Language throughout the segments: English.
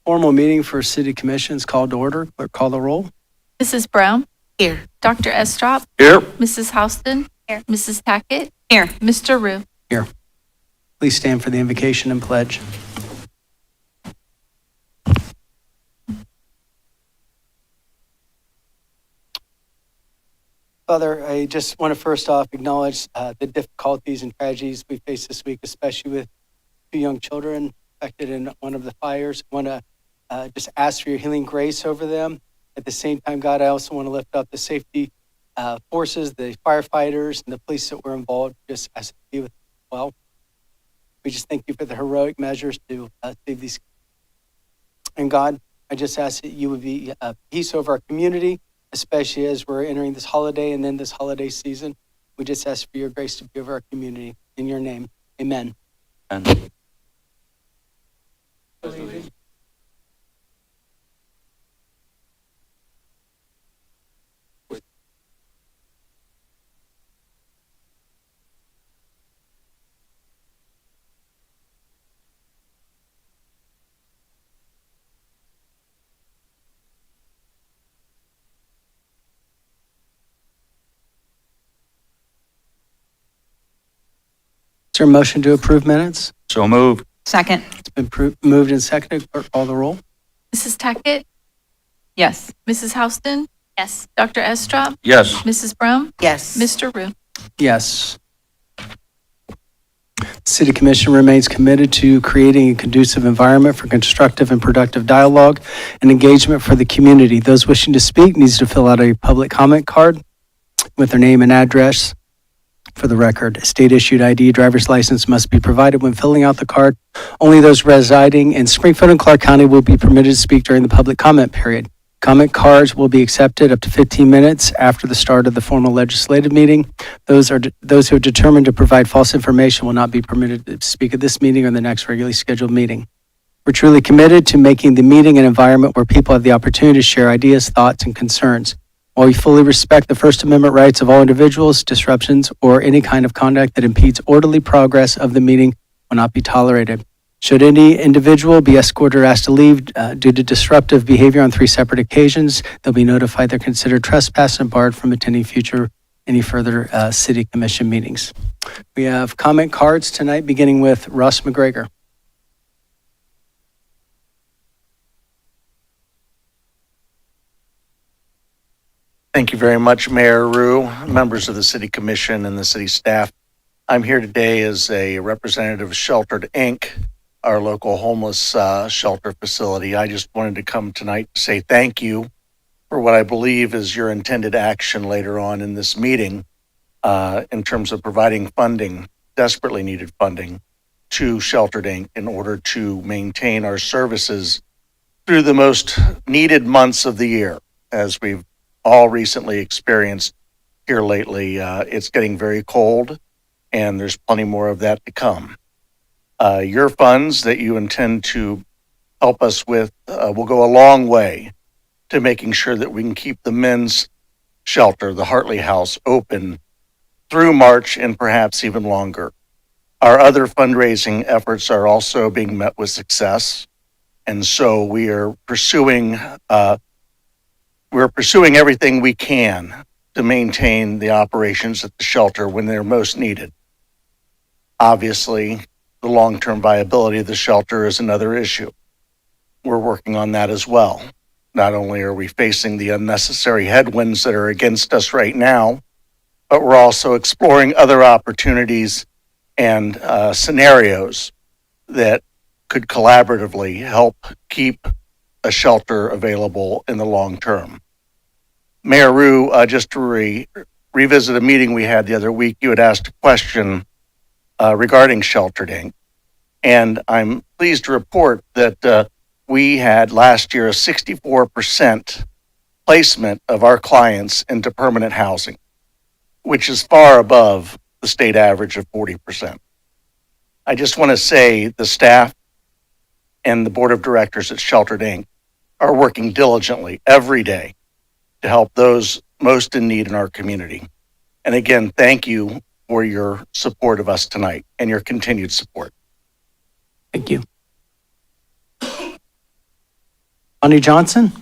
Formal meeting for City Commission's called to order. Clerk, call the roll. Mrs. Brown? Here. Dr. Estrop? Here. Mrs. Houston? Here. Mrs. Tackett? Here. Mr. Rue? Please stand for the invocation and pledge. Father, I just want to first off acknowledge the difficulties and tragedies we face this week, especially with 2 young children affected in one of the fires. I want to just ask for your healing grace over them. At the same time, God, I also want to lift up the safety forces, the firefighters, and the police that were involved. Just ask to be with them as well. We just thank you for the heroic measures to save these. And God, I just ask that you would be peace over our community, especially as we're entering this holiday and then this holiday season. We just ask for your grace to be over our community. In your name, amen. Is there a motion to approve minutes? So moved. Second. It's been moved and seconded. Clerk, call the roll. Mrs. Tackett? Yes. Mrs. Houston? Yes. Dr. Estrop? Yes. Mrs. Brown? Yes. Mr. Rue? Yes. City Commission remains committed to creating a conducive environment for constructive and productive dialogue and engagement for the community. Those wishing to speak needs to fill out a public comment card with their name and address. For the record, a state-issued ID driver's license must be provided when filling out the card. Only those residing in Springfield and Clark County will be permitted to speak during the public comment period. Comment cards will be accepted up to 15 minutes after the start of the formal legislative meeting. Those who are determined to provide false information will not be permitted to speak at this meeting or the next regularly scheduled meeting. We're truly committed to making the meeting an environment where people have the opportunity to share ideas, thoughts, and concerns. While we fully respect the First Amendment rights of all individuals, disruptions or any kind of conduct that impedes orderly progress of the meeting will not be tolerated. Should any individual be escorted or asked to leave due to disruptive behavior on 3 separate occasions, they'll be notified they're considered trespass and barred from attending any further City Commission meetings. We have comment cards tonight, beginning with Russ McGregor. Thank you very much, Mayor Rue, members of the City Commission and the city staff. I'm here today as a representative of Sheltered Inc., our local homeless shelter facility. I just wanted to come tonight to say thank you for what I believe is your intended action later on in this meeting in terms of providing funding, desperately needed funding, to Sheltered Inc. in order to maintain our services through the most needed months of the year, as we've all recently experienced here lately. It's getting very cold, and there's plenty more of that to come. Your funds that you intend to help us with will go a long way to making sure that we can keep the men's shelter, the Hartley House, open through March and perhaps even longer. Our other fundraising efforts are also being met with success, and so we are pursuing everything we can to maintain the operations at the shelter when they're most needed. Obviously, the long-term viability of the shelter is another issue. We're working on that as well. Not only are we facing the unnecessary headwinds that are against us right now, but we're also exploring other opportunities and scenarios that could collaboratively help keep a shelter available in the long term. Mayor Rue, just to revisit a meeting we had the other week, you had asked a question regarding Sheltered Inc. And I'm pleased to report that we had last year a 64% placement of our clients into permanent housing, which is far above the state average of 40%. I just want to say the staff and the board of directors at Sheltered Inc. are working diligently every day to help those most in need in our community. And again, thank you for your support of us tonight and your continued support. Thank you. Bonnie Johnson?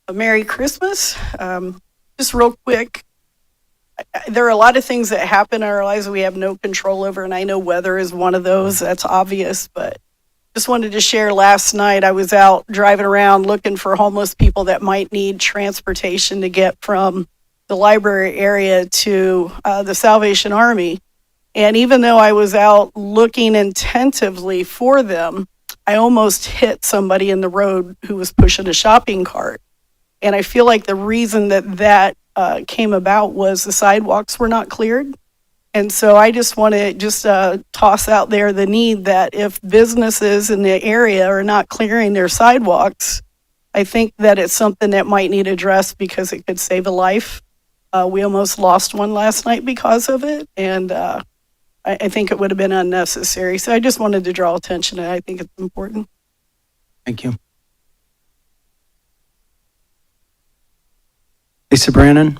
A Merry Christmas. Just real quick, there are a lot of things that happen in our lives that we have no control over, and I know weather is one of those. That's obvious, but just wanted to share last night I was out driving around looking for homeless people that might need transportation to get from the library area to the Salvation Army. And even though I was out looking attentively for them, I almost hit somebody in the road who was pushing a shopping cart. And I feel like the reason that came about was the sidewalks were not cleared. And so I just want to toss out there the need that if businesses in the area are not clearing their sidewalks, I think that it's something that might need addressed because it could save a life. We almost lost one last night because of it, and I think it would have been unnecessary. So I just wanted to draw attention, and I think it's important. Thank you. Lisa Brannon?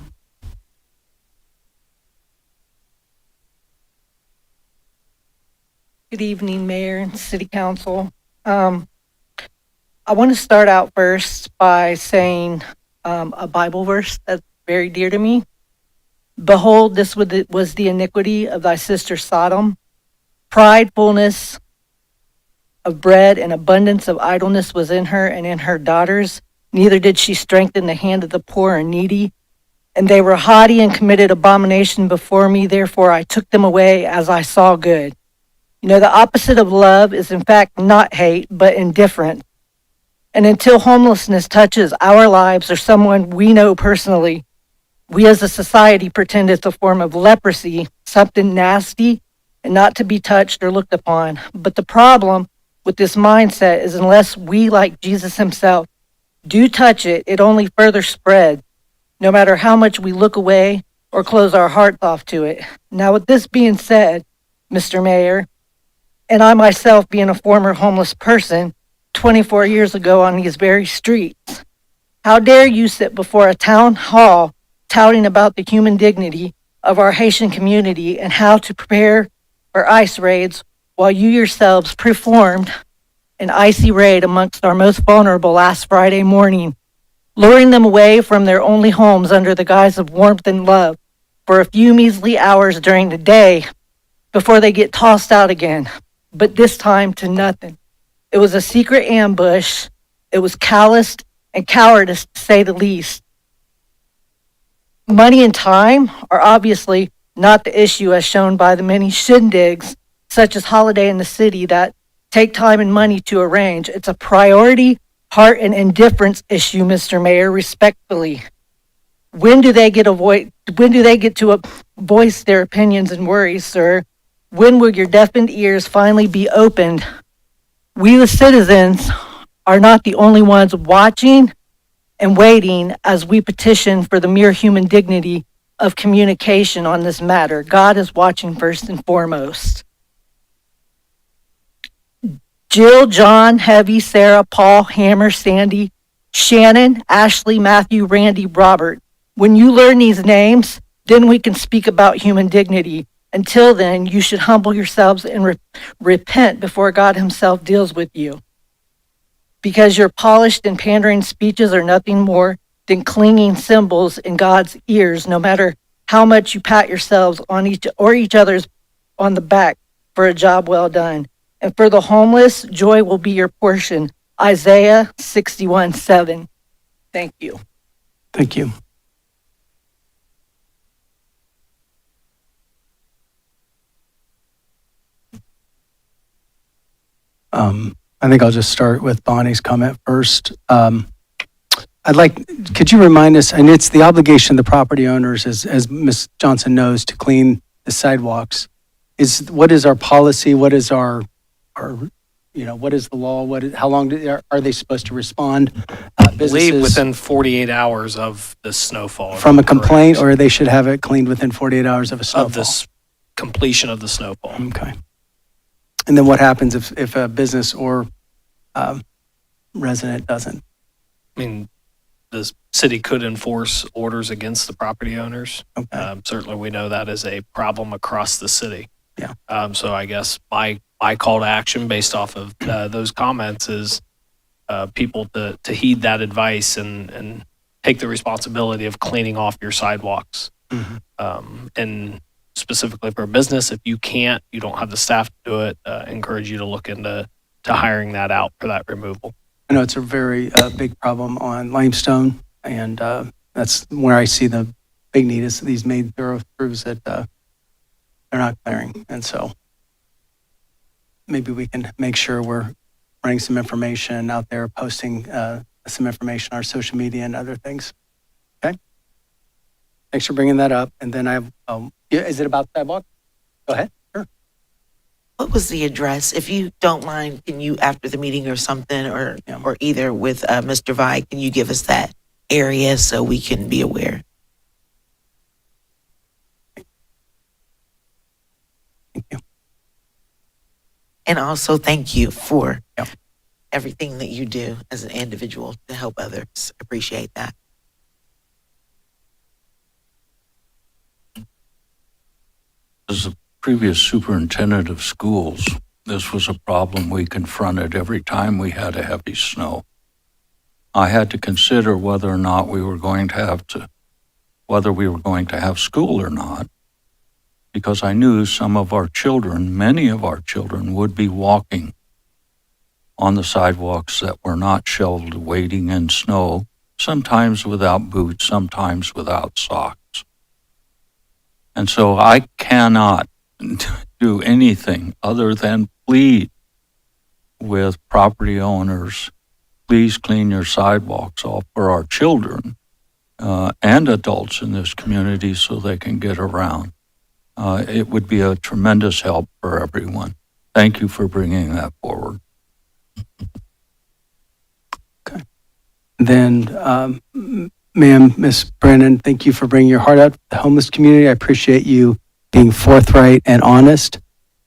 Good evening, Mayor and City Council. I want to start out first by saying a Bible verse that's very dear to me. Behold, this was the iniquity of thy sister Sodom. Pride, fullness of bread, and abundance of idleness was in her and in her daughters. Neither did she strengthen the hand of the poor and needy. And they were haughty and committed abomination before me. Therefore I took them away as I saw good. You know, the opposite of love is in fact not hate, but indifference. And until homelessness touches our lives or someone we know personally, we as a society pretend it's a form of leprosy, something nasty and not to be touched or looked upon. But the problem with this mindset is unless we, like Jesus himself, do touch it, it only further spreads, no matter how much we look away or close our hearts off to it. Now, with this being said, Mr. Mayor, and I myself being a former homeless person 24 years ago on these very streets, how dare you sit before a town hall touting about the human dignity of our Haitian community and how to prepare for ICE raids while you yourselves performed an icy raid amongst our most vulnerable last Friday morning, luring them away from their only homes under the guise of warmth and love for a few measly hours during the day before they get tossed out again, but this time to nothing. It was a secret ambush. It was calloused and cowardice, to say the least. Money and time are obviously not the issue as shown by the many shindigs, such as Holiday in the City, that take time and money to arrange. It's a priority, heart, and indifference issue, Mr. Mayor, respectfully. When do they get to voice their opinions and worries, sir? When will your deafened ears finally be opened? We, the citizens, are not the only ones watching and waiting as we petition for the mere human dignity of communication on this matter. God is watching first and foremost. Jill, John, Heavy, Sarah, Paul, Hammer, Sandy, Shannon, Ashley, Matthew, Randy, Robert. When you learn these names, then we can speak about human dignity. Until then, you should humble yourselves and repent before God himself deals with you. Because your polished and pandering speeches are nothing more than clinging cymbals in God's ears, no matter how much you pat yourselves on each other's on the back for a job well done. And for the homeless, joy will be your portion. Isaiah 61:7. Thank you. Thank you. I think I'll just start with Bonnie's comment first. Could you remind us, and it's the obligation of the property owners, as Ms. Johnson knows, to clean the sidewalks. What is our policy? What is our what is the law? How long are they supposed to respond? I believe Businesses within 48 hours of the snowfall. from a complaint, or they should have it cleaned within 48 hours of a snowfall? of this completion of the snowfall. Okay. And then what happens if a business or resident doesn't? I mean, the city could enforce orders against the property owners. Okay. Certainly, we know that is a problem across the city. Yeah. So I guess my call to action based off of those comments is people to heed that advice and take the responsibility of cleaning off your sidewalks. And specifically for a business, if you can't, you don't have the staff to do it, encourage you to look into hiring that out for that removal. I know it's a very big problem on Limestone, and that's where I see the big need is these main thoroughfares that they're not clearing. And so maybe we can make sure we're running some information out there, posting some information on our social media and other things. Okay? Thanks for bringing that up. And then I have, is it about sidewalk? Go ahead. Sure. What was the address? If you don't mind, can you, after the meeting or something, or Yeah. or either with Mr. Vi, can you give us that area so we can be aware? Thank you. And also, thank you for Yeah. everything that you do as an individual to help others. Appreciate that. As a previous superintendent of schools, this was a problem we confronted every time we had a heavy snow. I had to consider whether or not we were going to have school or not, because I knew some of our children, many of our children, would be walking on the sidewalks that were not shoveled, wading in snow, sometimes without boots, sometimes without socks. And so I cannot do anything other than plead with property owners, please clean your sidewalks off for our children and adults in this community so they can get around. It would be a tremendous help for everyone. Thank you for bringing that forward. Then, ma'am, Miss Brennan, thank you for bringing your heart out to the homeless community. I appreciate you being forthright and honest.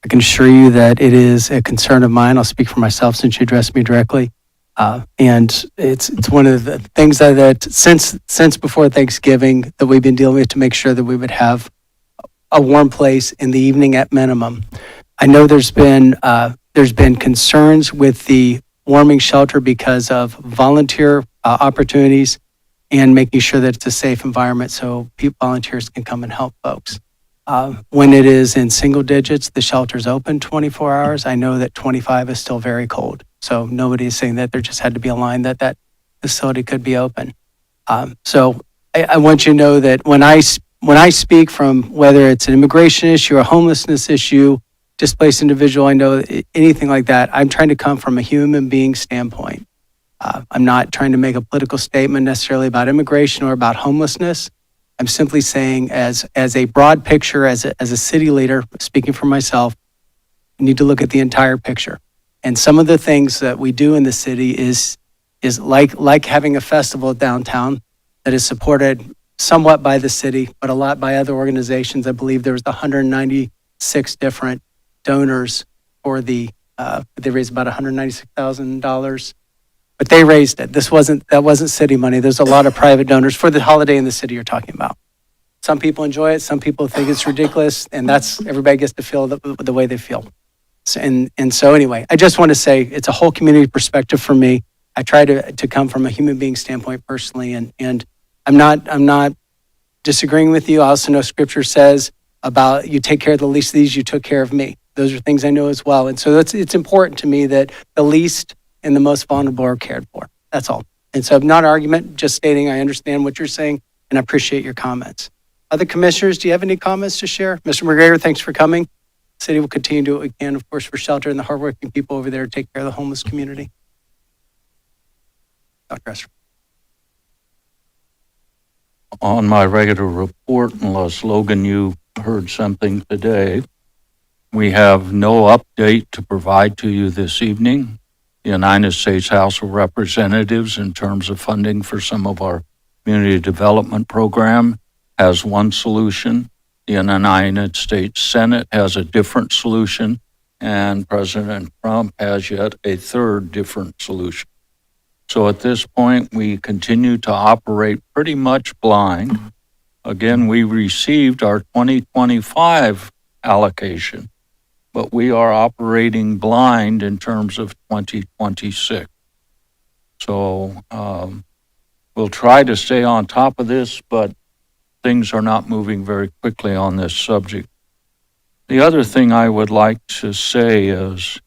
I can assure you that it is a concern of mine. I'll speak for myself since you addressed me directly. And it's one of the things that since before Thanksgiving that we've been dealing with to make sure that we would have a warm place in the evening at minimum. I know there's been concerns with the warming shelter because of volunteer opportunities and making sure that it's a safe environment so volunteers can come and help folks. When it is in single digits, the shelter's open 24 hours. I know that 25 is still very cold. So nobody is saying that there just had to be a line that facility could be open. So I want you to know that when I speak from whether it's an immigration issue, a homelessness issue, displaced individual, I know anything like that, I'm trying to come from a human being standpoint. I'm not trying to make a political statement necessarily about immigration or about homelessness. I'm simply saying as a broad picture, as a city leader, speaking for myself, you need to look at the entire picture. And some of the things that we do in the city is like having a festival downtown that is supported somewhat by the city, but a lot by other organizations. I believe there was 196 different donors for they raised about $196,000, but they raised it. That wasn't city money. There's a lot of private donors for the holiday in the city you're talking about. Some people enjoy it. Some people think it's ridiculous, and everybody gets to feel the way they feel. So anyway, I just want to say it's a whole community perspective for me. I try to come from a human being standpoint personally, and I'm not disagreeing with you. I also know Scripture says about you take care of the least of these, you took care of me. Those are things I know as well, and so it's important to me that the least and the most vulnerable are cared for. That's all. And so, not an argument, just stating I understand what you're saying, and I appreciate your comments. Other commissioners, do you have any comments to share? Mr. McGregor, thanks for coming. The city will continue to do what we can, of course, for shelter and the hardworking people over there to take care of the homeless community. Dr. Esser. On my regular report, unless Logan, you heard something today, we have no update to provide to you this evening. The United States House of Representatives, in terms of funding for some of our community development program, has one solution. The United States Senate has a different solution, and President Trump has yet a third different solution. So at this point, we continue to operate pretty much blind. Again, we received our 2025 allocation but we are operating blind in terms of 2026. So we'll try to stay on top of this, but things are not moving very quickly on this subject. The other thing I would like to say is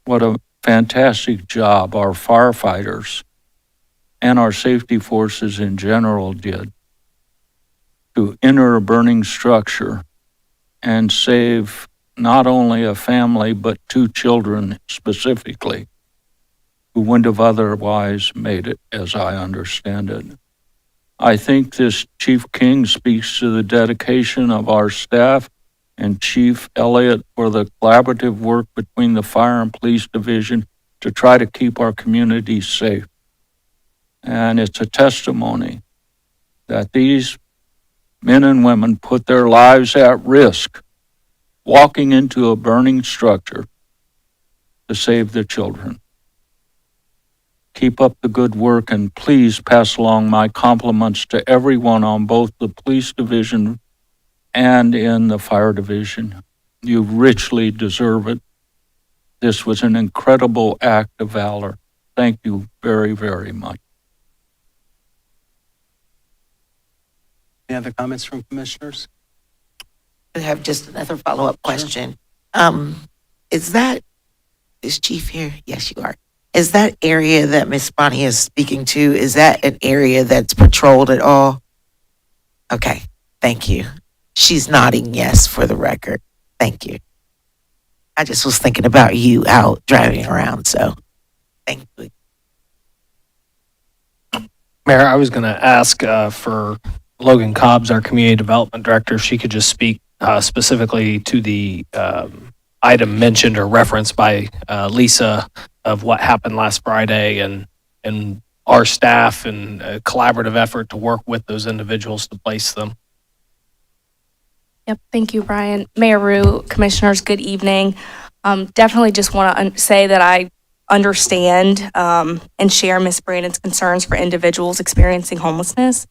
what a fantastic job our firefighters and our safety forces in general did to enter a burning structure and save not only a family, but 2 children specifically, who wouldn't have otherwise made it, as I understand it. I think this Chief King speaks to the dedication of our staff and Chief Elliott for the collaborative work between the Fire and Police Division to try to keep our communities safe. And it's a testimony that these men and women put their lives at risk walking into a burning structure to save the children. Keep up the good work, and please pass along my compliments to everyone on both the police division and in the fire division. You richly deserve it. This was an incredible act of valor. Thank you very, very much. Any other comments from commissioners? I have just another follow-up question. Is Chief here? Yes, you are. Is that area that Miss Bonnie is speaking to, is that an area that's patrolled at all? Okay, thank you. She's nodding yes for the record. Thank you. I just was thinking about you out driving around, so thank you. Mayor, I was going to ask for Logan Cobbs, our community development director, if she could just speak specifically to the item mentioned or referenced by Lisa of what happened last Friday and our staff and a collaborative effort to work with those individuals to place them. Yep, thank you, Brian. Mayor Rue, commissioners, good evening. Definitely just want to say that I understand and share Ms. Brandon's concerns for individuals experiencing homelessness.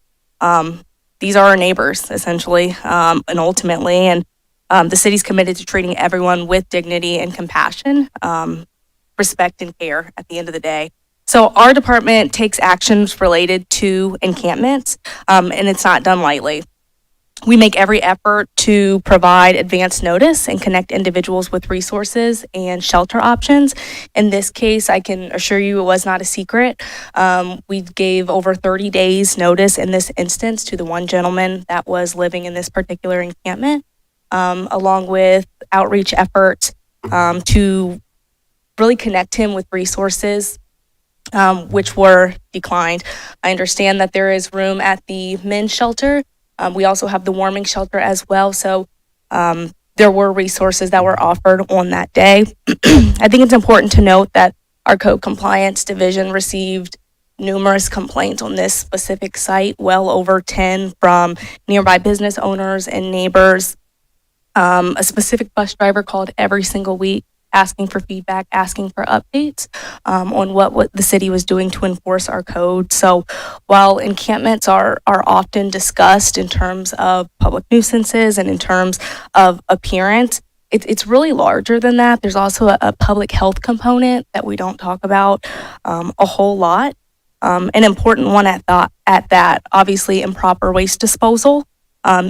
These are our neighbors, essentially, and ultimately, and the city's committed to treating everyone with dignity and compassion, respect and care at the end of the day. So our department takes actions related to encampments, and it's not done lightly. We make every effort to provide advance notice and connect individuals with resources and shelter options. In this case, I can assure you it was not a secret. We gave over 30 days notice in this instance to the one gentleman that was living in this particular encampment, along with outreach efforts to really connect him with resources which were declined. I understand that there is room at the men's shelter. We also have the warming shelter as well. So there were resources that were offered on that day. I think it's important to note that our code compliance division received numerous complaints on this specific site, well over 10 from nearby business owners and neighbors. A specific bus driver called every single week asking for feedback, asking for updates on what the city was doing to enforce our code. So while encampments are often discussed in terms of public nuisances and in terms of appearance, it's really larger than that. There's also a public health component that we don't talk about a whole lot. An important one at that, obviously improper waste disposal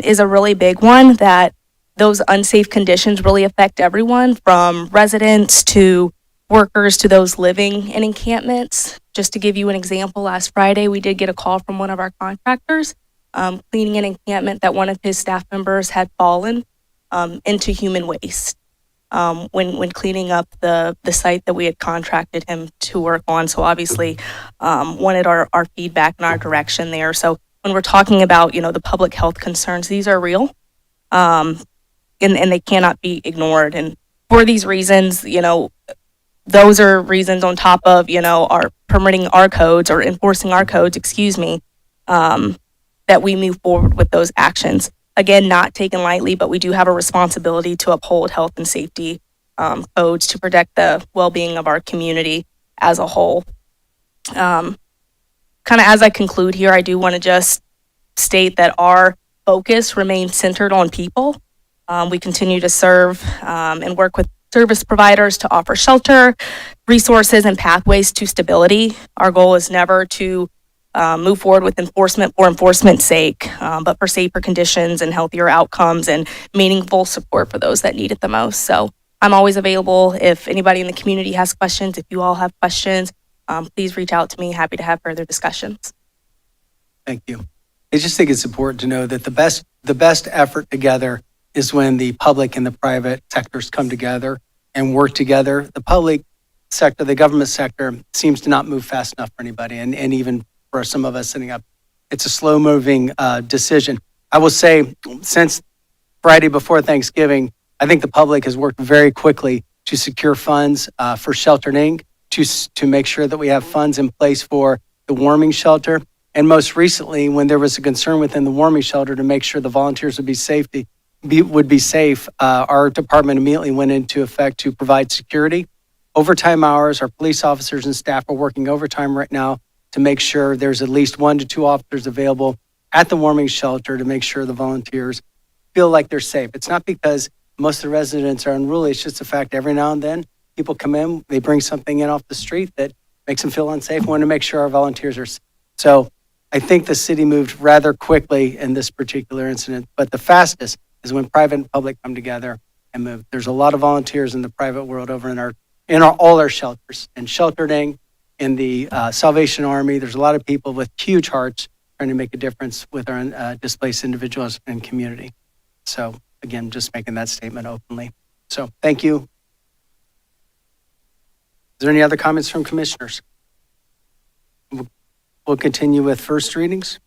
is a really big one that those unsafe conditions really affect everyone from residents to workers to those living in encampments. Just to give you an example, last Friday, we did get a call from one of our contractors cleaning an encampment that one of his staff members had fallen into human waste when cleaning up the site that we had contracted him to work on. So obviously wanted our feedback and our direction there. So when we're talking about, the public health concerns, these are real. And they cannot be ignored. And for these reasons, those are reasons on top of, our permitting our codes or enforcing our codes, that we move forward with those actions. Again, not taken lightly, but we do have a responsibility to uphold health and safety codes to protect the well-being of our community as a whole. Kind of as I conclude here, I do want to just state that our focus remains centered on people. We continue to serve and work with service providers to offer shelter, resources, and pathways to stability. Our goal is never to move forward with enforcement for enforcement's sake, but for safer conditions and healthier outcomes and meaningful support for those that need it the most. So I'm always available if anybody in the community has questions. If you all have questions, please reach out to me. Happy to have further discussions. Thank you. I just think it's important to know that the best effort together is when the public and the private sectors come together and work together. The public sector, the government sector, seems to not move fast enough for anybody, and even for some of us sitting up, it's a slow-moving decision. I will say, since Friday before Thanksgiving, I think the public has worked very quickly to secure funds for Shelter Inc., to make sure that we have funds in place for the warming shelter. And most recently, when there was a concern within the warming shelter to make sure the volunteers would be safe, our department immediately went into effect to provide security. Overtime hours, our police officers and staff are working overtime right now to make sure there's at least 1 to 2 officers available at the warming shelter to make sure the volunteers feel like they're safe. It's not because most of the residents are unruly. It's just the fact every now and then people come in, they bring something in off the street that makes them feel unsafe. We want to make sure our volunteers are safe. So I think the city moved rather quickly in this particular incident, but the fastest is when private and public come together and move. There's a lot of volunteers in the private world over in all our shelters, and Shelter Inc., in the Salvation Army. There's a lot of people with huge hearts trying to make a difference with our displaced individuals and community. So again, just making that statement openly. So thank you. Is there any other comments from commissioners? We'll continue with first readings.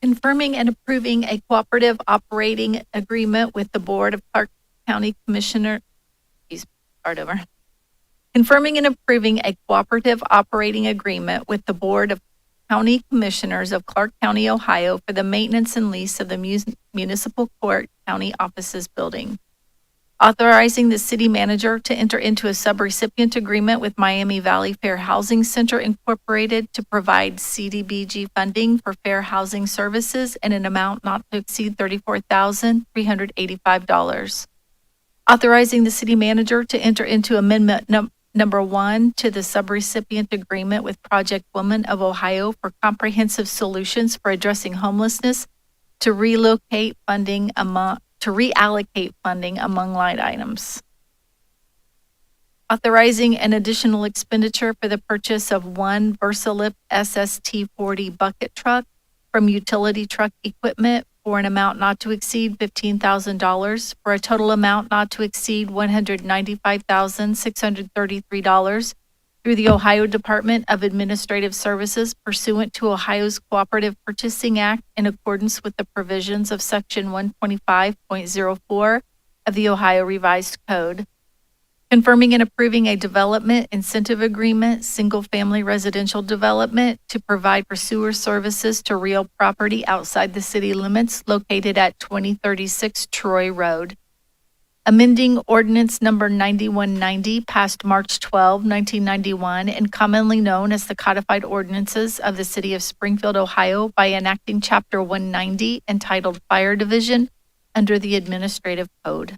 Confirming and approving a cooperative operating agreement with the Board of Clark County Commissioner. Start over. Confirming and approving a cooperative operating agreement with the Board of County Commissioners of Clark County, Ohio, for the maintenance and lease of the Municipal Court County Offices Building. Authorizing the city manager to enter into a subrecipient agreement with Miami Valley Fair Housing Center Incorporated to provide CDBG funding for fair housing services in an amount not to exceed $34,385. Authorizing the city manager to enter into amendment number 1 to the subrecipient agreement with Project Women of Ohio for comprehensive solutions for addressing homelessness to reallocate funding among line items. Authorizing an additional expenditure for the purchase of one VersaLift SST40 bucket truck from Utility Truck Equipment for an amount not to exceed $15,000 for a total amount not to exceed $195,633 through the Ohio Department of Administrative Services pursuant to Ohio's Cooperative Purchasing Act in accordance with the provisions of Section 125.04 of the Ohio Revised Code. Confirming and approving a development incentive agreement, single-family residential development, to provide for sewer services to real property outside the city limits located at 2036 Troy Road. Amending ordinance number 9190 passed March 12, 1991, and commonly known as the Codified Ordinances of the City of Springfield, Ohio, by enacting Chapter 190 entitled Fire Division under the Administrative Code.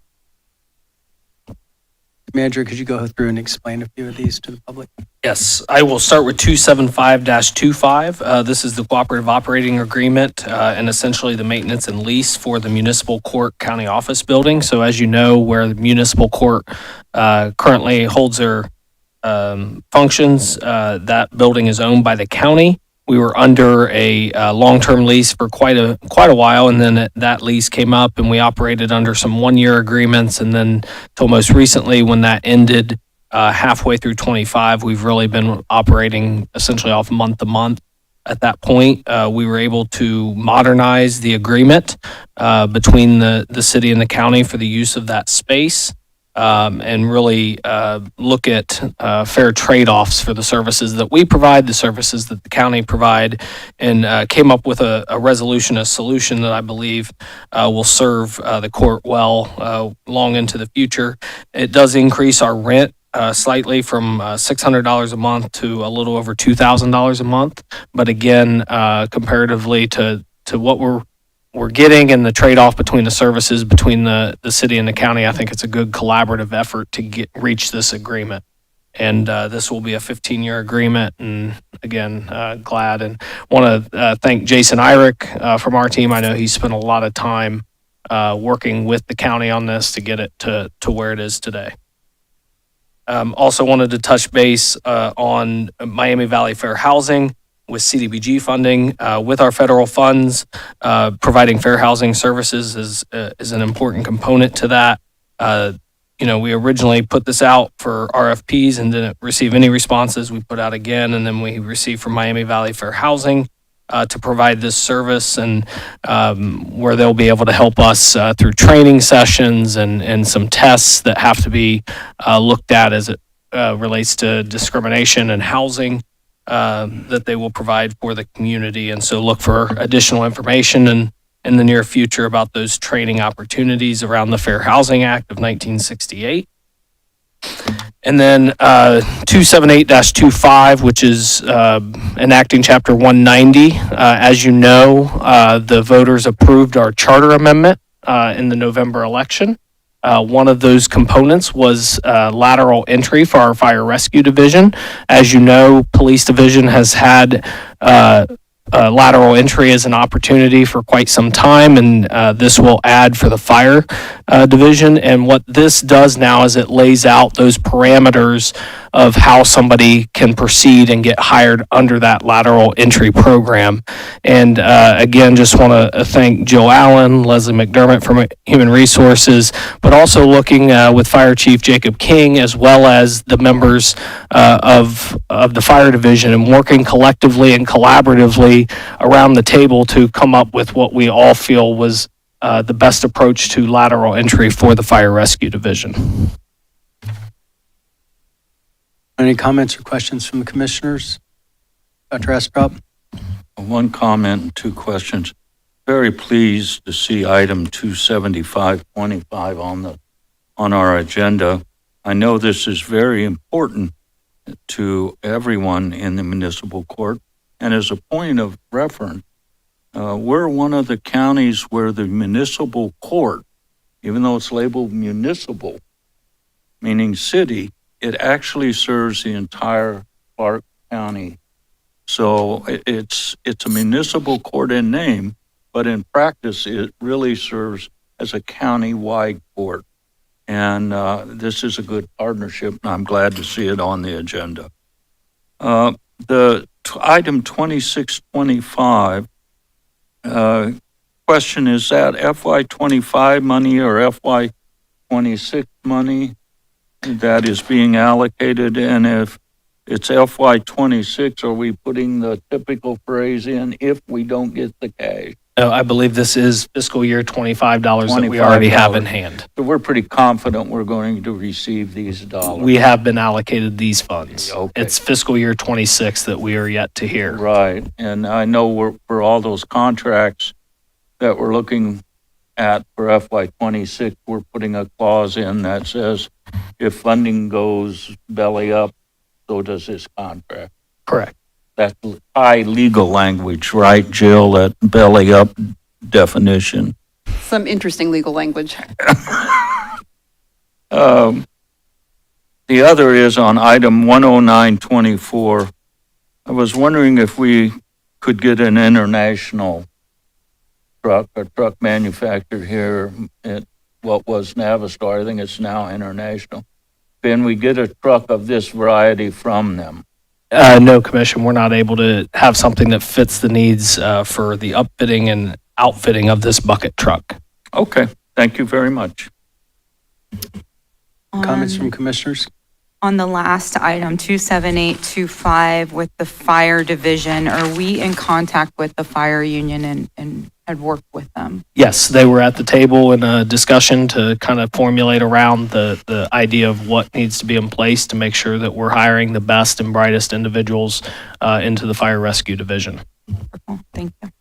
Manager, could you go through and explain a few of these to the public? Yes, I will start with 275-25. This is the cooperative operating agreement and essentially the maintenance and lease for the municipal court county office building. So as you know, where the municipal court currently holds their functions, that building is owned by the county. We were under a long-term lease for quite a while, and then that lease came up, and we operated under some one-year agreements, and then till most recently, when that ended halfway through 25, we've really been operating essentially off month to month. At that point, we were able to modernize the agreement between the city and the county for the use of that space. And really look at fair trade-offs for the services that we provide, the services that the county provide, and came up with a resolution, a solution that I believe will serve the court well long into the future. It does increase our rent slightly from $600 a month to a little over $2,000 a month. But again, comparatively to what we're getting and the trade-off between the services between the city and the county, I think it's a good collaborative effort to reach this agreement. And this will be a 15-year agreement. And again, glad and want to thank Jason Irick from our team. I know he spent a lot of time working with the county on this to get it to where it is today. Also wanted to touch base on Miami Valley Fair Housing with CDBG funding. With our federal funds, providing fair housing services is an important component to that. We originally put this out for RFPs and didn't receive any responses. We put out again, and then we received from Miami Valley Fair Housing to provide this service, and where they'll be able to help us through training sessions and some tests that have to be looked at as it relates to discrimination and housing that they will provide for the community. And so look for additional information in the near future about those training opportunities around the Fair Housing Act of 1968. And then 278-25, which is enacting Chapter 190. As you know, the voters approved our charter amendment in the November election. One of those components was lateral entry for our fire rescue division. As you know, police division has had lateral entry as an opportunity for quite some time, and this will add for the fire division. And what this does now is it lays out those parameters of how somebody can proceed and get hired under that lateral entry program. And again, just want to thank Jill Allen, Leslie McDermott from Human Resources, but also looking with Fire Chief Jacob King, as well as the members of the fire division, and working collectively and collaboratively around the table to come up with what we all feel was the best approach to lateral entry for the fire rescue division. Any comments or questions from the commissioners? Dr. Esprop? One comment and two questions. Very pleased to see item 27525 on our agenda. I know this is very important to everyone in the municipal court. And as a point of reference, we're one of the counties where the municipal court, even though it's labeled municipal, meaning city, it actually serves the entire Clark County. So it's a municipal court in name, but in practice, it really serves as a county-wide court. And this is a good partnership, and I'm glad to see it on the agenda. Item 2625, question, is that FY25 money or FY26 money that is being allocated? And if it's FY26, are we putting the typical phrase in, if we don't get the cash? No, I believe this is fiscal year $25 that we already have in hand. So we're pretty confident we're going to receive these dollars. We have been allocated these funds. Okay. It's fiscal year 26 that we are yet to hear. Right, and I know for all those contracts that we're looking at for FY26, we're putting a clause in that says if funding goes belly up, so does this contract. Correct. That's high legal language, right, Jill, that belly up definition. Some interesting legal language. The other is on item 10924. I was wondering if we could get an international truck manufactured here at what was Navistar. I think it's now International. Can we get a truck of this variety from them? No, Commission, we're not able to have something that fits the needs for the upfitting and outfitting of this bucket truck. Okay, thank you very much. Comments from commissioners? On the last item, 27825, with the fire division, are we in contact with the fire union and had worked with them? Yes, they were at the table in a discussion to kind of formulate around the idea of what needs to be in place to make sure that we're hiring the best and brightest individuals into the fire rescue division. Wonderful. Thank you.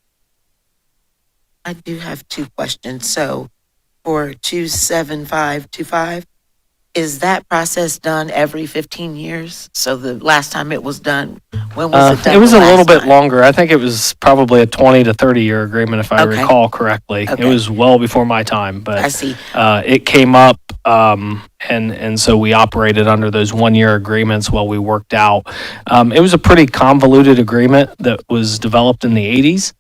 I do have two questions. So for 27525, Is that process done every 15 years? So the last time it was done, when was it done? It was the a little last bit time? longer. I think it was probably a 20 to 30 year agreement, if I Okay. recall correctly. It Okay. was well before my time, but I see. it came up, and so we operated under those 1 year agreements while we worked out. It was a pretty convoluted agreement that was developed in the 80s,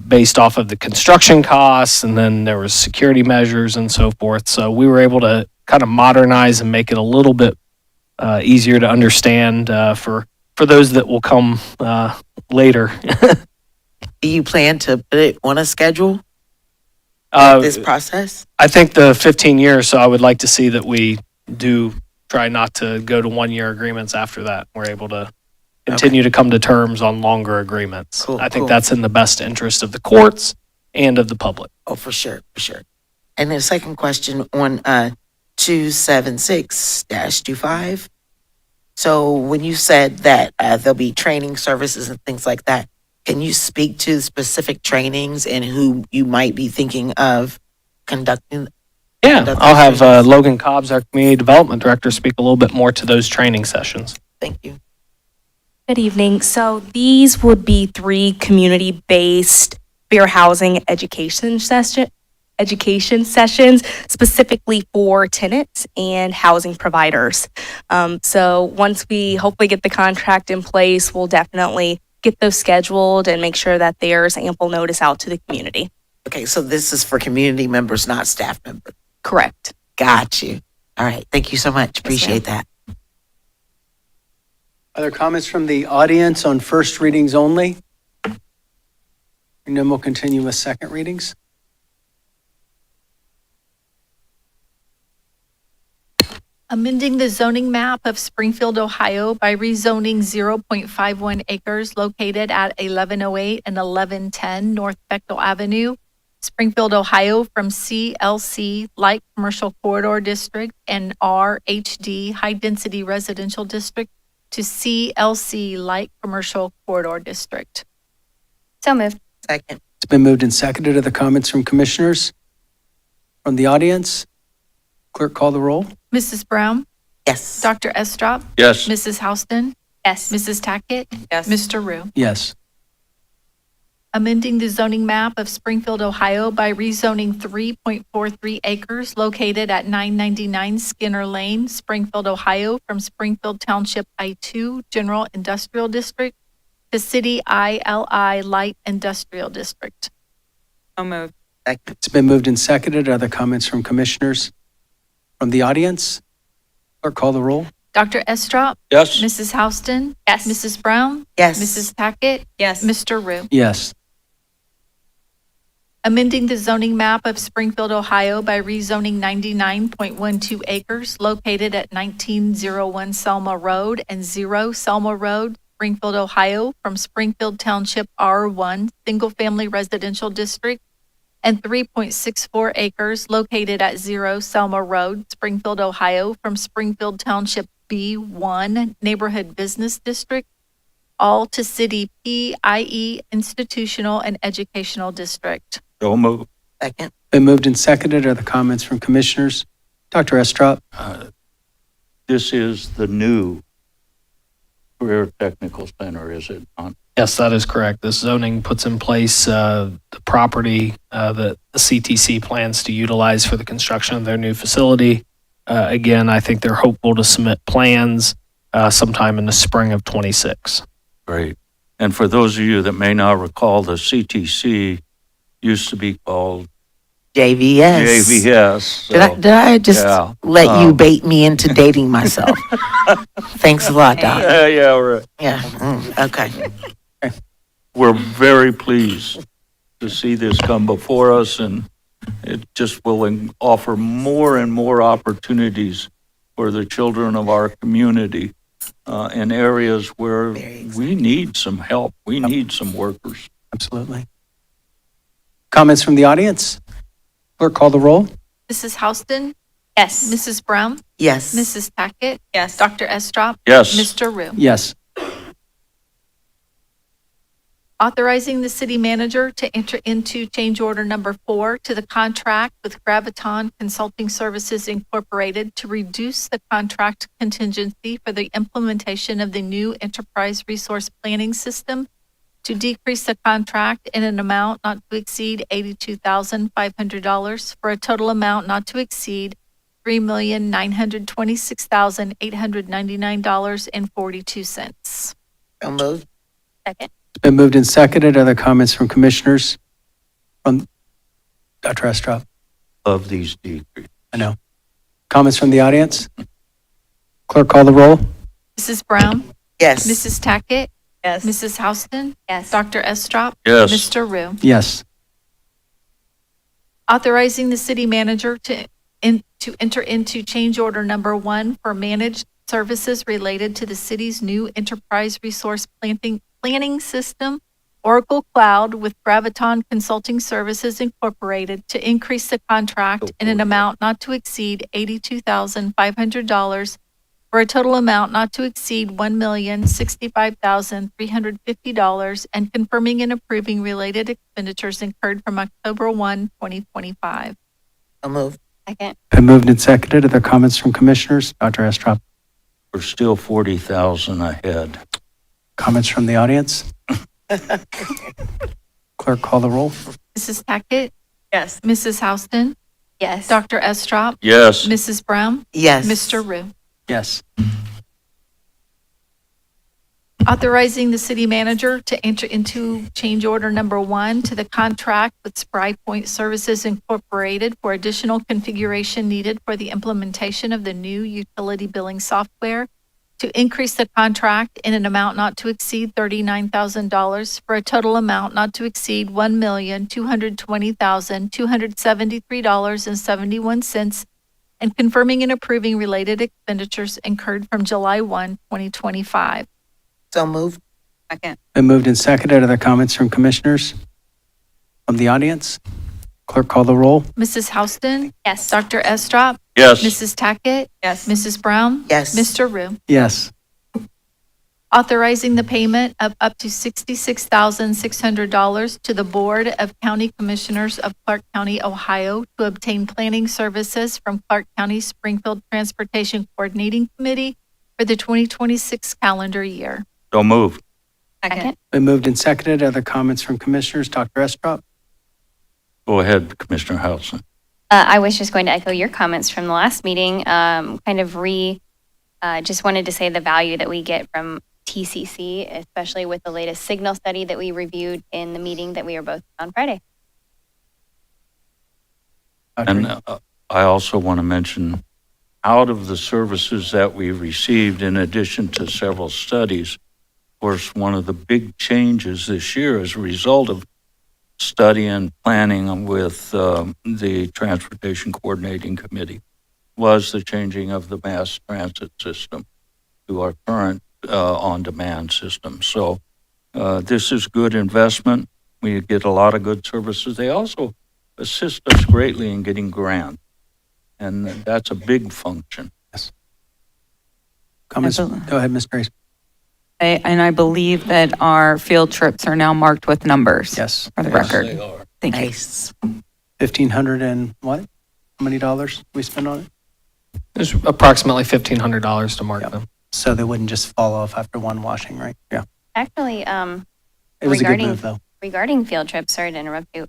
based off of the construction costs, and then there was security measures and so forth. So we were able to kind of modernize and make it a little bit easier to understand for those that will come later. Do you plan to put it on a schedule, Uh, this process? I think the 15 years, so I would like to see that we do try not to go to 1 year agreements after that. We're able to continue to come to terms on longer agreements. Cool, I think cool. that's in the best interest of the courts and of the public. Oh, for sure, for sure. And the second question on 276-25. So when you said that there'll be training services and things like that, can you speak to specific trainings and who you might be thinking of conducting? Yeah, Conduct I'll those have trainings. Logan Cobbs, our community development director, speak a little bit more to those training sessions. Thank you. Good evening. So these would be 3 community-based fair housing education sessions specifically for tenants and housing providers. So once we hopefully get the contract in place, we'll definitely get those scheduled and make sure that there's ample notice out to the community. Okay, so this is for community members, not staff members. Correct. Got you. All right, thank you so much. Appreciate that. Other comments from the audience on first readings only? And then we'll continue with second readings. Amending the zoning map of Springfield, Ohio by rezoning 0.51 acres located at 1108 and 1110 North Bechtel Avenue, Springfield, Ohio, from CLC Light Commercial Corridor District and RHD High Density Residential District to CLC Light Commercial Corridor District. So moved. Second. It's been moved and seconded. Are there comments from commissioners? From the audience? Clerk, call the roll. Mrs. Brown? Yes. Dr. Estrop? Yes. Mrs. Houston? Yes. Mrs. Tackett? Yes. Mr. Rue? Yes. Amending the zoning map of Springfield, Ohio by rezoning 3.43 acres located at 999 Skinner Lane, Springfield, Ohio, from Springfield Township I-2 General Industrial District to City ILI Light Industrial District. So moved. Second. It's been moved and seconded. Are there comments from commissioners? From the audience? Clerk, call the roll. Dr. Estrop? Yes. Mrs. Houston? Yes. Mrs. Brown? Yes. Mrs. Tackett? Yes. Mr. Rue? Yes. Amending the zoning map of Springfield, Ohio by rezoning 99.12 acres located at 1901 Selma Road and 0 Selma Road, Springfield, Ohio, from Springfield Township R1 Single Family Residential District and 3.64 acres located at 0 Selma Road, Springfield, Ohio, from Springfield Township B1 Neighborhood Business District, all to City PIE Institutional and Educational District. So move. Second. Been moved and seconded. Are there comments from commissioners? Dr. Estrop? This is the new Career Technical Center, is it not? Yes, that is correct. This zoning puts in place the property that the CTC plans to utilize for the construction of their new facility. Again, I think they're hopeful to submit plans sometime in the spring of '26. Great. And for those of you that may not recall, the CTC used to be called JVS. JVS. Did I just yeah. let you bait me into dating myself? Thanks a lot, Doc. Yeah, right. Yeah. Okay. We're very pleased to see this come before us, and it just will offer more and more opportunities for the children of our community in areas where we need some help. We need some workers. Absolutely. Comments from the audience? Clerk, call the roll. Mrs. Houston? Yes. Mrs. Brown? Yes. Mrs. Tackett? Yes. Dr. Estrop? Yes. Mr. Rue? Yes. Authorizing the city manager to enter into change order number 4 to the contract with Graviton Consulting Services Incorporated to reduce the contract contingency for the implementation of the new enterprise resource planning system, to decrease the contract in an amount not to exceed $82,500 for a total amount not to exceed $3,926,899.42. So moved. Second. It's been moved and seconded. Other comments from commissioners? From Dr. Estrop? Of these decreases. I know. Comments from the audience? Clerk, call the roll. Mrs. Brown? Yes. Mrs. Tackett? Yes. Mrs. Houston? Yes. Dr. Estrop? Yes. Mr. Rue? Yes. Authorizing the city manager to enter into change order number 1 for managed services related to the city's new enterprise resource planning system, Oracle Cloud, with Graviton Consulting Services Incorporated, to increase the contract in an amount not to exceed $82,500 for a total amount not to exceed $1,065,350, and confirming and approving related expenditures incurred from October 1, 2025. So moved. Second. Been moved and seconded. Other comments from commissioners? Dr. Estrop? We're still 40,000 ahead. Comments from the audience? Clerk, call the roll. Mrs. Tackett? Yes. Mrs. Houston? Yes. Dr. Estrop? Yes. Mrs. Brown? Yes. Mr. Rue? Yes. Authorizing the city manager to enter into change order number 1 to the contract with Spry Point Services Incorporated for additional configuration needed for the implementation of the new utility billing software, to increase the contract in an amount not to exceed $39,000 for a total amount not to exceed $1,220,273.71, and confirming and approving related expenditures incurred from July 1, 2025. So moved. Second. Been moved and seconded. Other comments from commissioners? From the audience? Clerk, call the roll. Mrs. Houston? Yes. Dr. Estrop? Yes. Mrs. Tackett? Yes. Mrs. Brown? Yes. Mr. Rue? Yes. Authorizing the payment of up to $66,600 to the Board of County Commissioners of Clark County, Ohio, to obtain planning services from Clark County Springfield Transportation Coordinating Committee for the 2026 calendar year. So moved. Second. Been moved and seconded. Other comments from commissioners? Dr. Estrop? Go ahead, Commissioner Howson. I was just going to echo your comments from the last meeting. Just wanted to say the value that we get from TCC, especially with the latest signal study that we reviewed in the meeting that we were both on Friday. And I also want to mention, out of the services that we received, in addition to several studies, of course, one of the big changes this year as a result of study and planning with the Transportation Coordinating Committee was the changing of the mass transit system to our current on-demand system. So this is good investment. We get a lot of good services. They also assist us greatly in getting grants, and that's a big function. Comments? Go Absolutely. ahead, Ms. Grace. And I believe that our field trips are now marked with numbers. Yes. For the record. Thank you. Nice. 1,500 and what? How many dollars we spend on it? There's approximately $1,500 to mark Yep. them. So they wouldn't just fall off after one washing, right? Yeah. Actually, It was a good Regarding- move, though. regarding field trips, sorry to interrupt you,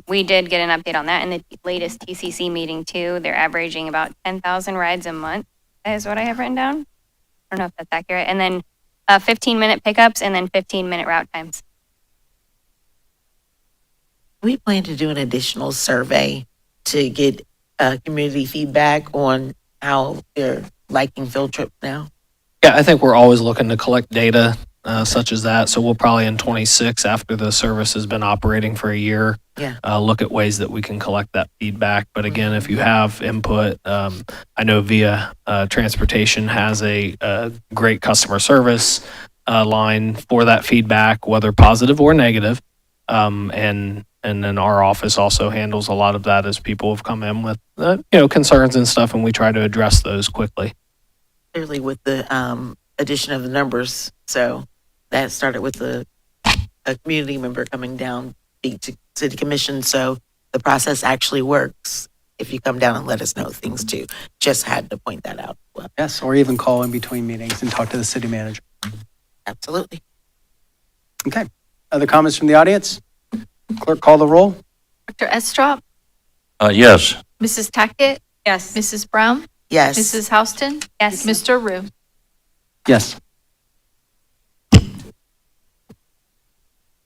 we did get an update on that in the latest TCC meeting too. They're averaging about 10,000 rides a month, is what I have written down. I don't know if that's accurate. And then 15-minute pickups and then 15-minute route times. We plan to do an additional survey to get community feedback on how they're liking field trips now. Yeah, I think we're always looking to collect data such as that. So we'll probably in 26, after the service has been operating for a year, Yeah. look at ways that we can collect that feedback. But again, if you have input, I know Via Transportation has a great customer service line for that feedback, whether positive or negative. And then our office also handles a lot of that as people have come in with concerns and stuff, and we try to address those quickly. Clearly with the addition of the numbers. So that started with the a community member coming down speak to city commission, so the process actually works. If you come down and let us know things too. Just had to point that out. Well, Yes, or even call in between meetings and talk to the city manager. absolutely. Okay. Other comments from the audience? Clerk, call the roll. Dr. Estrop, Yes. Mrs. Tackett, Yes. Mrs. Brown, Yes. Mrs. Houston, Yes. Mr. Rue. Yes.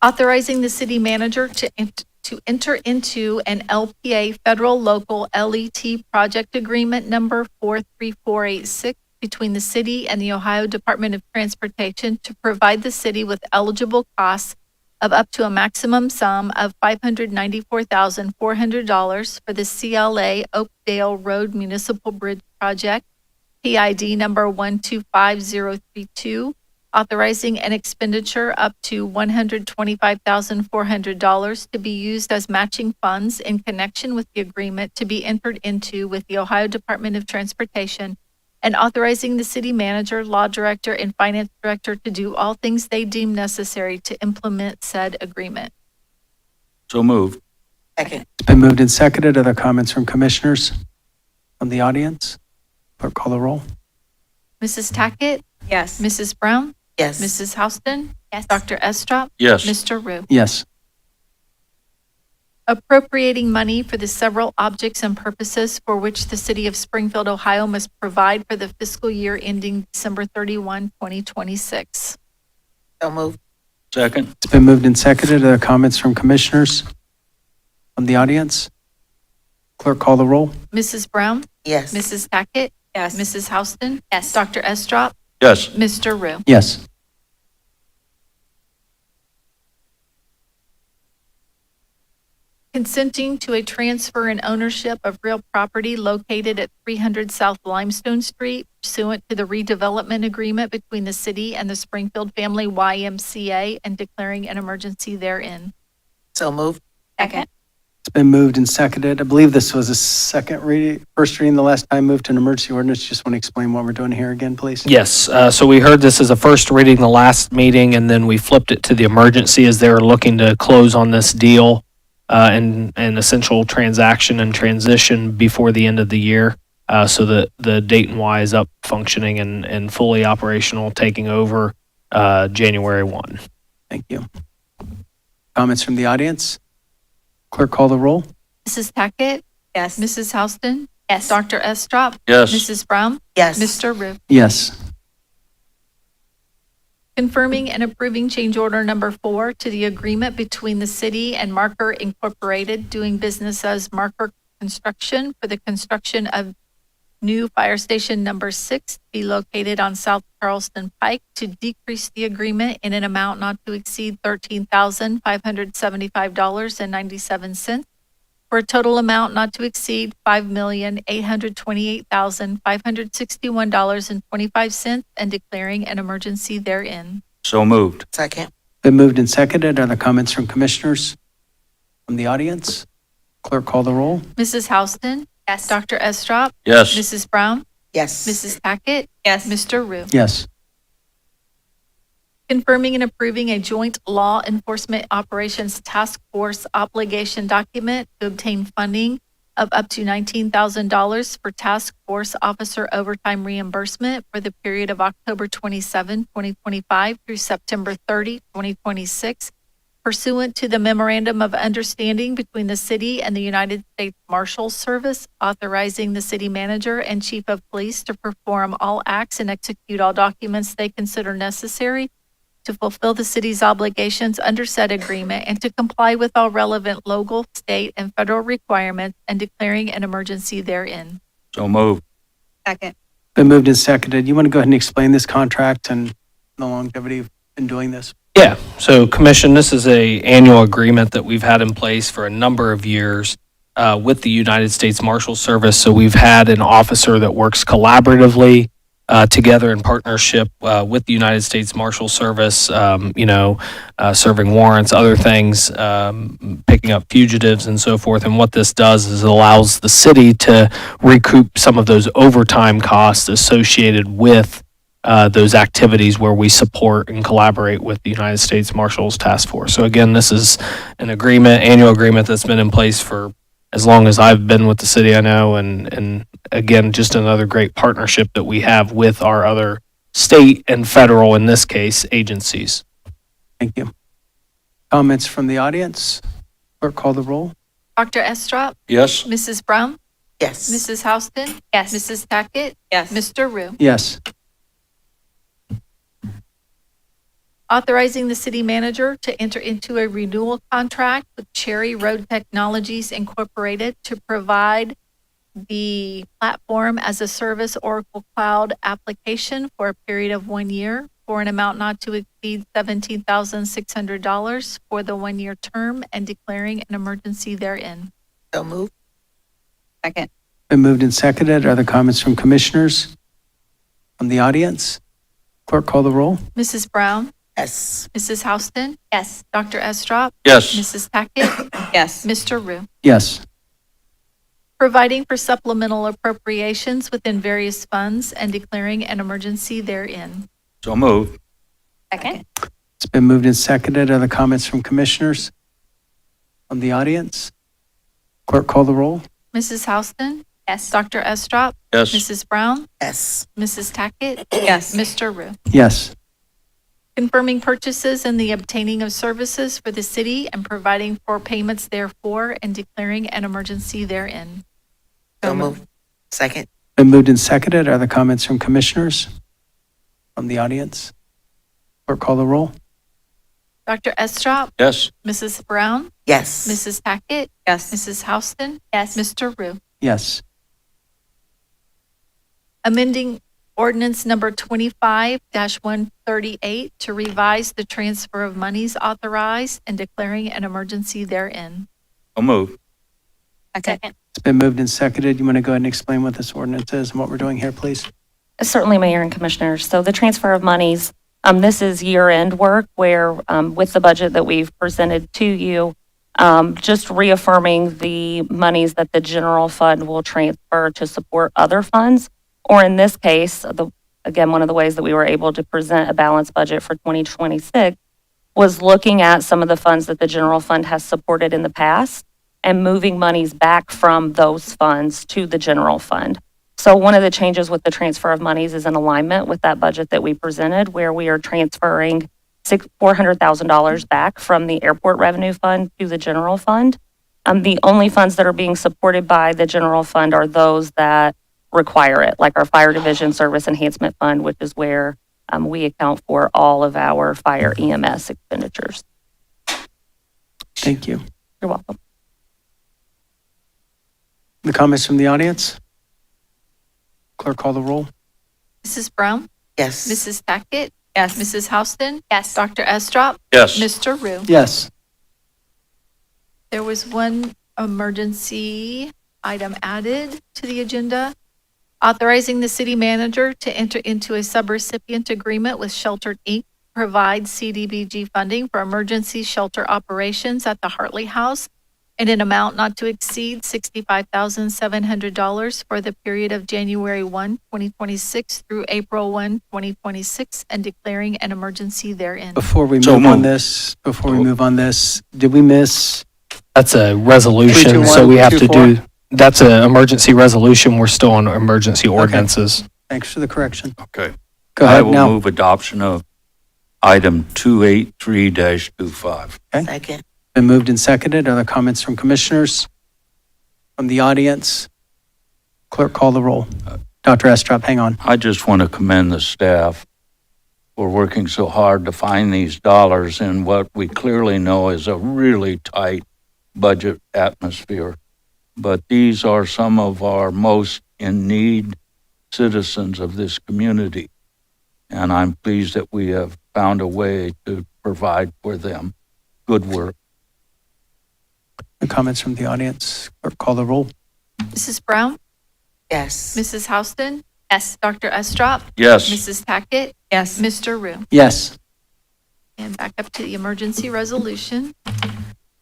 Authorizing the city manager to enter into an LPA Federal Local LET Project Agreement Number 43486 between the city and the Ohio Department of Transportation to provide the city with eligible costs of up to a maximum sum of $594,400 for the CLA Oakdale Road Municipal Bridge Project, PID number 125032, authorizing an expenditure up to $125,400 to be used as matching funds in connection with the agreement to be entered into with the Ohio Department of Transportation, and authorizing the city manager, law director, and finance director to do all things they deem necessary to implement said agreement. So moved. Second. It's been moved and seconded. Other comments from commissioners from the audience? Clerk, call the roll. Mrs. Tackett, Yes. Mrs. Brown, Yes. Mrs. Houston, Yes. Dr. Estrop, Yes. Mr. Rue. Yes. Appropriating money for the several objects and purposes for which the city of Springfield, Ohio must provide for the fiscal year ending December 31, 2026. So moved. Second. It's been moved and seconded. Other comments from commissioners from the audience? Clerk, call the roll. Mrs. Brown, Yes. Mrs. Tackett, Yes. Mrs. Houston, Yes. Dr. Estrop, Yes. Mr. Rue. Yes. Consenting to a transfer and ownership of real property located at 300 South Limestone Street pursuant to the redevelopment agreement between the city and the Springfield Family YMCA and declaring an emergency therein. So moved. Second. It's been moved and seconded. I believe this was a first reading the last time, moved to an emergency ordinance. Just want to explain what we're doing here again, please. Yes, so we heard this as a first reading the last meeting, and then we flipped it to the emergency as they were looking to close on this deal and essential transaction and transition before the end of the year, so that the Dayton Y is up functioning and fully operational, taking over January 1. Thank you. Comments from the audience? Clerk, call the roll. Mrs. Tackett, Yes. Mrs. Houston, Yes. Dr. Estrop, Yes. Mrs. Brown, Yes. Mr. Rue. Yes. Confirming and approving change order number 4 to the agreement between the city and Marker Incorporated, doing business as Marker Construction, for the construction of new fire station number 6 to be located on South Charleston Pike, to decrease the agreement in an amount not to exceed $13,575.97 for a total amount not to exceed $5,828,561.25, and declaring an emergency therein. So moved. Second. Been moved and seconded. Other comments from commissioners from the audience? Clerk, call the roll. Mrs. Houston, Yes. Dr. Estrop, Yes. Mrs. Brown, Yes. Mrs. Tackett, Yes. Mr. Rue. Yes. Confirming and approving a joint law enforcement operations task force obligation document to obtain funding of up to $19,000 for task force officer overtime reimbursement for the period of October 27, 2025 through September 30, 2026, pursuant to the memorandum of understanding between the city and the United States Marshals Service, authorizing the city manager and chief of police to perform all acts and execute all documents they consider necessary to fulfill the city's obligations under said agreement and to comply with all relevant local, state, and federal requirements, and declaring an emergency therein. So moved. Second. Been moved and seconded. You want to go ahead and explain this contract and the longevity of in doing this? Yeah, so Commission, this is a annual agreement that we've had in place for a number of years with the United States Marshals Service. So we've had an officer that works collaboratively together in partnership with the United States Marshals Service, serving warrants, other things, picking up fugitives and so forth. And what this does is it allows the city to recoup some of those overtime costs associated with those activities where we support and collaborate with the United States Marshals Task Force. So again, this is an agreement, annual agreement that's been in place for as long as I've been with the city, I know, and again, just another great partnership that we have with our other state and federal, in this case, agencies. Thank you. Comments from the audience? Clerk, call the roll. Dr. Estrop, Yes? Mrs. Brown, Yes. Mrs. Houston, Yes. Mrs. Tackett, Yes. Mr. Rue. Yes. Authorizing the city manager to enter into a renewal contract with Cherry Road Technologies Incorporated to provide the platform as a service Oracle Cloud application for a period of 1 year for an amount not to exceed $17,600 for the 1-year term and declaring an emergency therein. So move. Second. Been moved and seconded. Are there comments from commissioners from the audience? Clerk, call the roll. Mrs. Brown, Yes. Mrs. Houston, Yes. Dr. Estrop, Yes. Mrs. Tackett, Yes. Mr. Rue. Yes. Providing for supplemental appropriations within various funds and declaring an emergency therein. So moved. Second? It's been moved and seconded. Are there comments from commissioners from the audience? Clerk, call the roll. Mrs. Houston, Yes. Dr. Estrop, Yes. Mrs. Brown, Yes. Mrs. Tackett, Yes. Mr. Rue. Yes. Confirming purchases and the obtaining of services for the city and providing for payments therefore and declaring an emergency therein. So move. Second. Been moved and seconded. Are there comments from commissioners from the audience? Clerk, call the roll. Dr. Estrop, Yes. Mrs. Brown, Yes. Mrs. Tackett, Yes. Mrs. Houston, Yes. Mr. Rue. Yes. Amending ordinance number 25-138 to revise the transfer of monies authorized and declaring an emergency therein. So moved. Second? It's been moved and seconded. You want to go ahead and explain what this ordinance is and what we're doing here, please? Certainly, Mayor and Commissioners. So the transfer of monies, this is year-end work where, with the budget that we've presented to you, just reaffirming the monies that the general fund will transfer to support other funds. Or in this case, again, one of the ways that we were able to present a balanced budget for 2026 was looking at some of the funds that the general fund has supported in the past and moving monies back from those funds to the general fund. So one of the changes with the transfer of monies is in alignment with that budget that we presented, where we are transferring $400,000 back from the airport revenue fund to the general fund. The only funds that are being supported by the general fund are those that require it, like our Fire Division Service Enhancement Fund, which is where we account for all of our fire EMS expenditures. Thank you. You're welcome. The comments from the audience? Clerk, call the roll. Mrs. Brown, Yes. Mrs. Tackett, Yes. Mrs. Houston, Yes. Dr. Estrop, Yes. Mr. Rue. Yes. There was one emergency item added to the agenda, authorizing the city manager to enter into a subrecipient agreement with Sheltered Inc. to provide CDBG funding for emergency shelter operations at the Hartley House in an amount not to exceed $65,700 for the period of January 1, 2026 through April 1, 2026, and declaring an emergency therein. Before we So move on moved. this, did we miss? That's a resolution, so we have to 321, do, that's an emergency resolution. We're still on emergency ordinances. Thanks for the correction. Okay. Go I ahead will now. move adoption of item 283-25. Second. Been moved and seconded. Are there comments from commissioners from the audience? Clerk, call the roll. Dr. Estrop, hang on. I just want to commend the staff for working so hard to find these dollars in what we clearly know is a really tight budget atmosphere. But these are some of our most in need citizens of this community. And I'm pleased that we have found a way to provide for them. Good work. The comments from the audience. Clerk, call the roll. Mrs. Brown, Yes. Mrs. Houston, Yes. Dr. Estrop, Yes. Mrs. Tackett, Yes. Mr. Rue. Yes. And back up to the emergency resolution.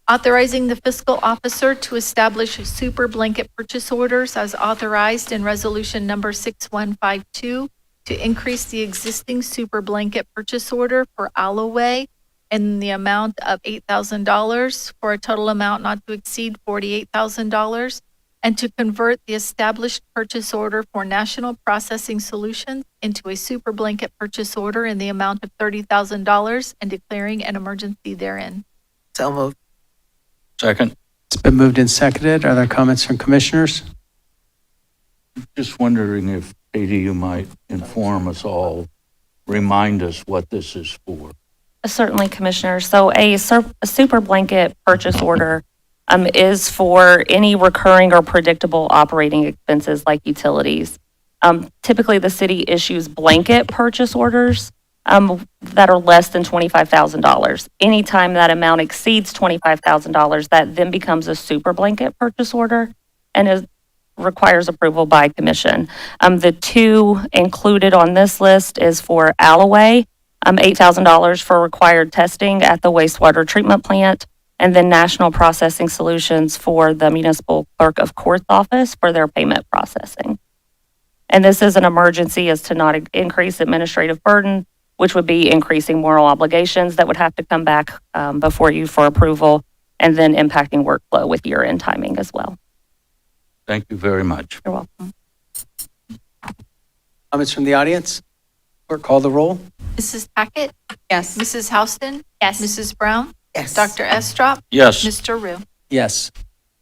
Authorizing the fiscal officer to establish super blanket purchase orders as authorized in resolution number 6152 to increase the existing super blanket purchase order for Alloway in the amount of $8,000 for a total amount not to exceed $48,000, and to convert the established purchase order for National Processing Solutions into a super blanket purchase order in the amount of $30,000 and declaring an emergency therein. So moved. Second. It's been moved and seconded. Are there comments from commissioners? Just wondering if, Katie, you might inform us all, remind us what this is for. Certainly, Commissioner. So a super blanket purchase order is for any recurring or predictable operating expenses like utilities. Typically, the city issues blanket purchase orders that are less than $25,000. Anytime that amount exceeds $25,000, that then becomes a super blanket purchase order and requires approval by commission. The two included on this list is for Alloway, $8,000 for required testing at the wastewater treatment plant, and then National Processing Solutions for the municipal clerk of court's office for their payment processing. And this is an emergency as to not increase administrative burden, which would be increasing moral obligations that would have to come back before you for approval, and then impacting workflow with year-end timing as well. Thank you very much. You're welcome. Comments from the audience? Clerk, call the roll. Mrs. Tackett? Yes. Mrs. Houston? Yes. Mrs. Brown? Yes. Dr. Estrop? Yes. Mr. Rue? Yes.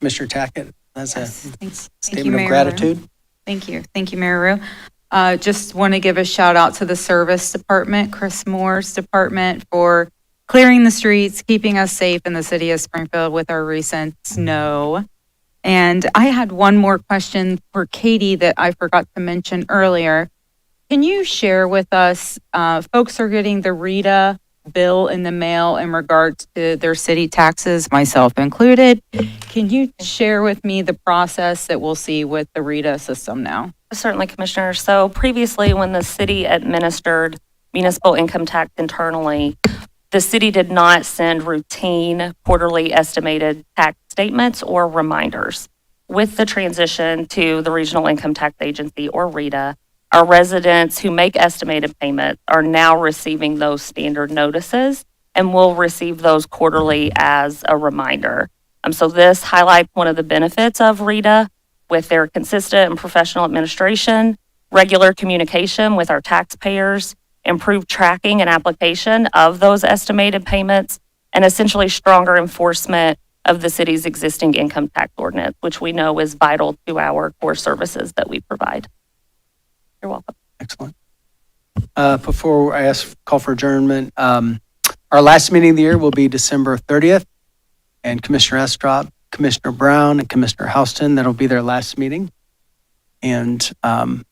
Commissioner Tackett, that's Yes. a Thank you, statement of Mayor Rue. gratitude. Thank you. Thank you, Mayor Rue. Just want to give a shout out to the service department, Chris Moore's department, for clearing the streets, keeping us safe in the city of Springfield with our recent snow. And I had one more question for Katie that I forgot to mention earlier. Can you share with us, folks are getting the RETA bill in the mail in regards to their city taxes, myself included. Can you share with me the process that we'll see with the RETA system now? Certainly, Commissioner. So previously, when the city administered municipal income tax internally, the city did not send routine quarterly estimated tax statements or reminders. With the transition to the Regional Income Tax Agency, or RETA, our residents who make estimated payments are now receiving those standard notices and will receive those quarterly as a reminder. So this highlights one of the benefits of RETA with their consistent and professional administration, regular communication with our taxpayers, improved tracking and application of those estimated payments, and essentially stronger enforcement of the city's existing income tax ordinance, which we know is vital to our core services that we provide. You're welcome. Excellent. Before I call for adjournment, our last meeting of the year will be December 30th, and Commissioner Estrop, Commissioner Brown, and Commissioner Houston, that'll be their last meeting. And then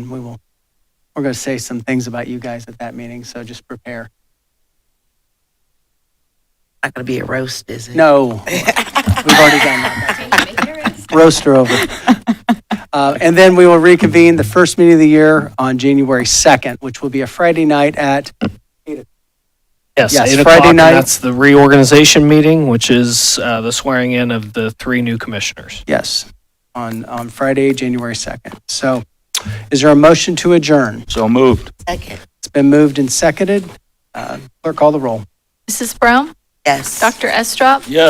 we're going to say some things about you guys at that meeting, so just prepare. Not going to be a roast, is it? No, we've already done that. Roaster over. And then we will reconvene the first meeting of the year on January 2nd, which will be a Friday night at, Yes, Yes, 8 Friday o'clock, and night. that's the reorganization meeting, which is the swearing in of the 3 new commissioners. yes, on Friday, January 2nd. So is there a motion to adjourn? So moved. Second. It's been moved and seconded. Clerk, call the roll. Mrs. Brown? Yes. Dr. Estrop? Yes.